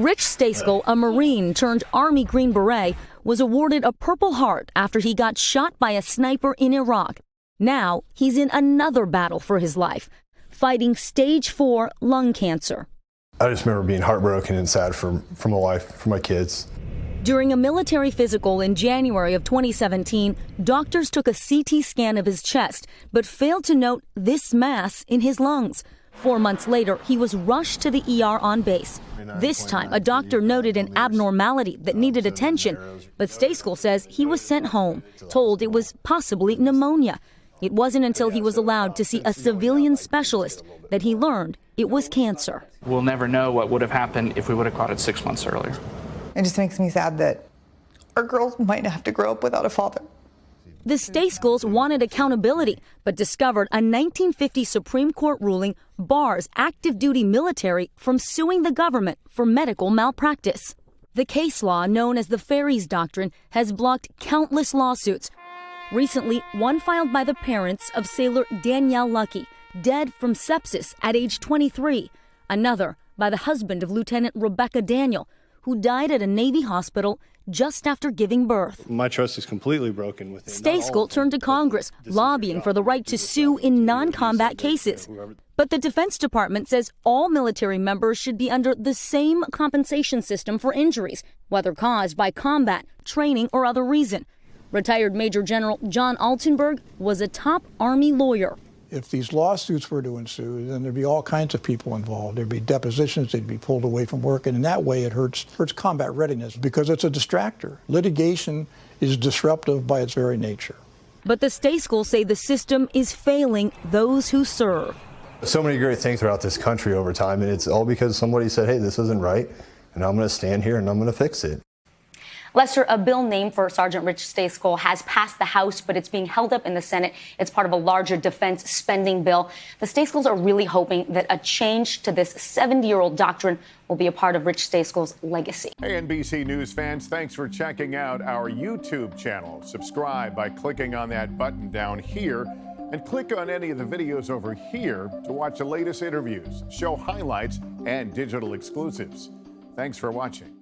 Rich Stayskell, a Marine turned Army Green Beret, was awarded a Purple Heart after he got shot by a sniper in Iraq. Now he's in another battle for his life, fighting stage 4 lung cancer. I just remember being heartbroken and sad for my wife, for my kids. During a military physical in January of 2017, doctors took a CT scan of his chest, but failed to note this mass in his lungs. 4 months later, he was rushed to the ER on base. This time, a doctor noted an abnormality that needed attention, but Stayskell says he was sent home, told it was possibly pneumonia. It wasn't until he was allowed to see a civilian specialist that he learned it was cancer. We'll never know what would have happened if we would have caught it 6 months earlier. It just makes me sad that our girls might have to grow up without a father. The Stayskells wanted accountability, but discovered a 1950 Supreme Court ruling bars active duty military from suing the government for medical malpractice. The case law, known as the Ferries Doctrine, has blocked countless lawsuits. Recently, one filed by the parents of sailor Danielle Lucky, dead from sepsis at age 23. Another by the husband of Lieutenant Rebecca Daniel, who died at a Navy hospital just after giving birth. My trust is completely broken with him. Stayskell turned to Congress, lobbying for the right to sue in non-combat cases. But the Defense Department says all military members should be under the same compensation system for injuries, whether caused by combat, training, or other reason. Retired Major General John Altenberg was a top Army lawyer. If these lawsuits were to ensue, then there'd be all kinds of people involved. There'd be depositions, they'd be pulled away from work, and in that way it hurts combat readiness because it's a distractor. Litigation is disruptive by its very nature. But the Stayskells say the system is failing those who serve. So many great things throughout this country over time, and it's all because somebody said, hey, this isn't right, and I'm going to stand here and I'm going to fix it. Lester, a bill named for Sergeant Rich Stayskell has passed the House, but it's being held up in the Senate. It's part of a larger defense spending bill. The Stayskells are really hoping that a change to this 70-year-old doctrine will be a part of Rich Stayskell's legacy. Hey, NBC News fans, thanks for checking out our YouTube channel. Subscribe by clicking on that button down here, and click on any of the videos over here to watch the latest interviews, show highlights, and digital exclusives. Thanks for watching.